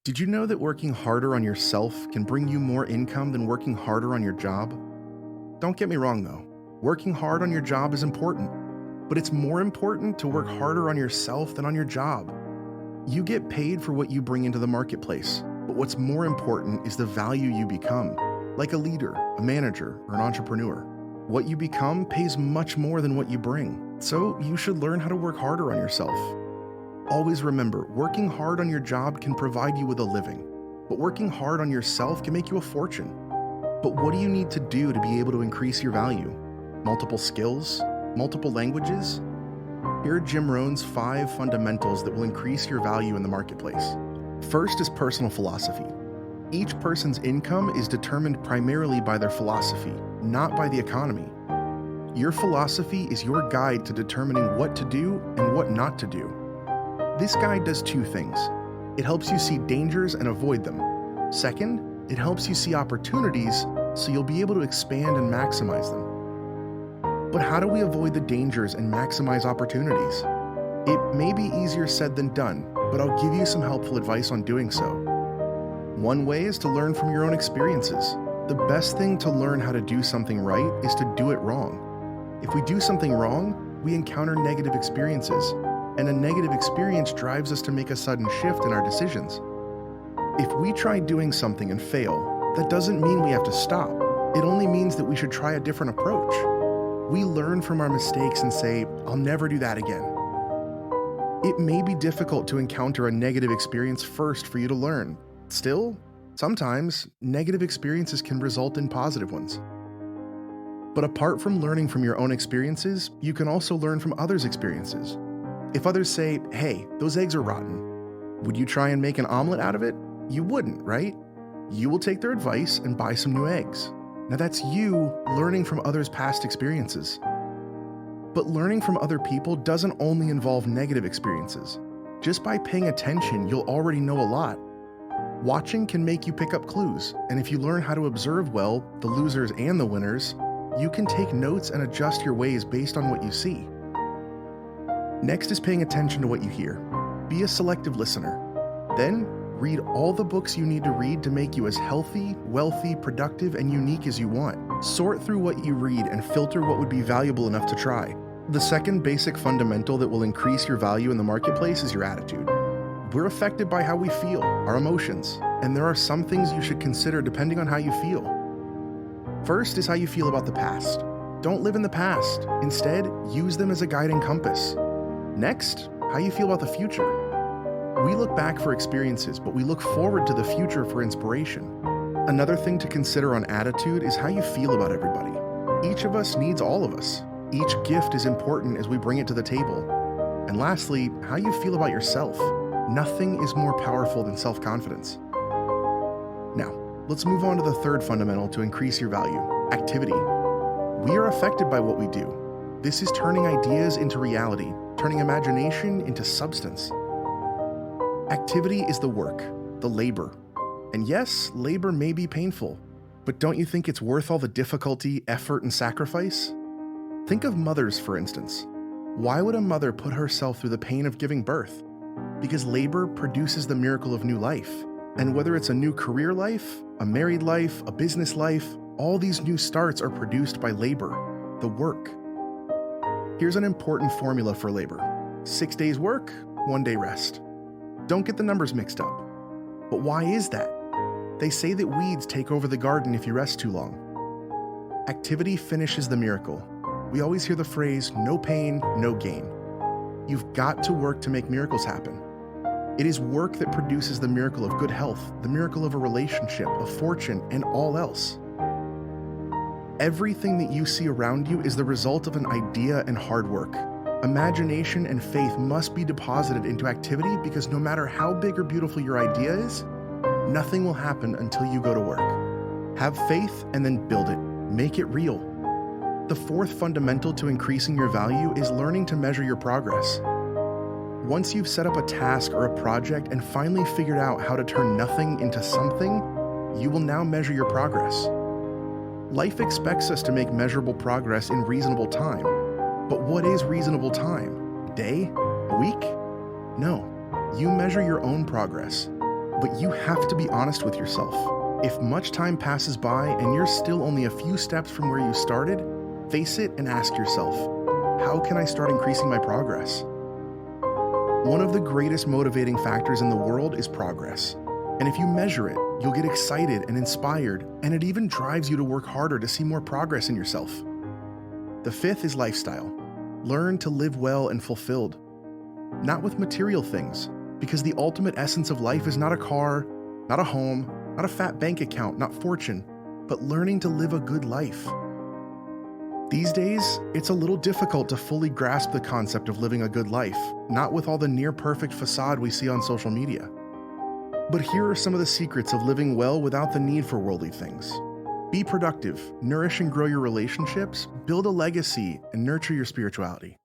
Did you know that working harder on yourself can bring you more income than working harder on your job? Don't get me wrong though, working hard on your job is important, but it's more important to work harder on yourself than on your job. You get paid for what you bring into the marketplace, but what's more important is the value you become, like a leader, a manager, or an entrepreneur. What you become pays much more than what you bring, so you should learn how to work harder on yourself. Always remember, working hard on your job can provide you with a living, but working hard on yourself can make you a fortune. But what do you need to do to be able to increase your value? Multiple skills? Multiple languages? Here are Jim Rohn's 5 fundamentals that will increase your value in the marketplace. First is personal philosophy. Each person's income is determined primarily by their philosophy, not by the economy. Your philosophy is your guide to determining what to do and what not to do. This guide does 2 things. It helps you see dangers and avoid them. Second, it helps you see opportunities so you'll be able to expand and maximize them. But how do we avoid the dangers and maximize opportunities? It may be easier said than done, but I'll give you some helpful advice on doing so. One way is to learn from your own experiences. The best thing to learn how to do something right is to do it wrong. If we do something wrong, we encounter negative experiences, and a negative experience drives us to make a sudden shift in our decisions. If we try doing something and fail, that doesn't mean we have to stop. It only means that we should try a different approach. We learn from our mistakes and say, "I'll never do that again." It may be difficult to encounter a negative experience first for you to learn. Still, sometimes negative experiences can result in positive ones. But apart from learning from your own experiences, you can also learn from others' experiences. If others say, "Hey, those eggs are rotten," would you try and make an omelet out of it? You wouldn't, right? You will take their advice and buy some new eggs. Now that's you learning from others' past experiences. But learning from other people doesn't only involve negative experiences. Just by paying attention, you'll already know a lot. Watching can make you pick up clues, and if you learn how to observe well, the losers and the winners, you can take notes and adjust your ways based on what you see. Next is paying attention to what you hear. Be a selective listener. Then, read all the books you need to read to make you as healthy, wealthy, productive, and unique as you want. Sort through what you read and filter what would be valuable enough to try. The second basic fundamental that will increase your value in the marketplace is your attitude. We're affected by how we feel, our emotions, and there are some things you should consider depending on how you feel. First is how you feel about the past. Don't live in the past. Instead, use them as a guiding compass. Next, how you feel about the future. We look back for experiences, but we look forward to the future for inspiration. Another thing to consider on attitude is how you feel about everybody. Each of us needs all of us. Each gift is important as we bring it to the table. And lastly, how you feel about yourself. Nothing is more powerful than self-confidence. Now, let's move on to the third fundamental to increase your value, activity. We are affected by what we do. This is turning ideas into reality, turning imagination into substance. Activity is the work, the labor. And yes, labor may be painful, but don't you think it's worth all the difficulty, effort, and sacrifice? Think of mothers, for instance. Why would a mother put herself through the pain of giving birth? Because labor produces the miracle of new life. And whether it's a new career life, a married life, a business life, all these new starts are produced by labor, the work. Here's an important formula for labor. 6 days work, 1 day rest. Don't get the numbers mixed up. But why is that? They say that weeds take over the garden if you rest too long. Activity finishes the miracle. We always hear the phrase, no pain, no gain. You've got to work to make miracles happen. It is work that produces the miracle of good health, the miracle of a relationship, of fortune, and all else. Everything that you see around you is the result of an idea and hard work. Imagination and faith must be deposited into activity because no matter how big or beautiful your idea is, nothing will happen until you go to work. Have faith and then build it. Make it real. The fourth fundamental to increasing your value is learning to measure your progress. Once you've set up a task or a project and finally figured out how to turn nothing into something, you will now measure your progress. Life expects us to make measurable progress in reasonable time. But what is reasonable time? A day? A week? No. You measure your own progress. But you have to be honest with yourself. If much time passes by and you're still only a few steps from where you started, face it and ask yourself, how can I start increasing my progress? One of the greatest motivating factors in the world is progress. And if you measure it, you'll get excited and inspired, and it even drives you to work harder to see more progress in yourself. The fifth is lifestyle. Learn to live well and fulfilled. Not with material things, because the ultimate essence of life is not a car, not a home, not a fat bank account, not fortune, but learning to live a good life. These days, it's a little difficult to fully grasp the concept of living a good life, not with all the near-perfect facade we see on social media. But here are some of the secrets of living well without the need for worldly things. Be productive, nourish and grow your relationships, build a legacy, and nurture your spirituality.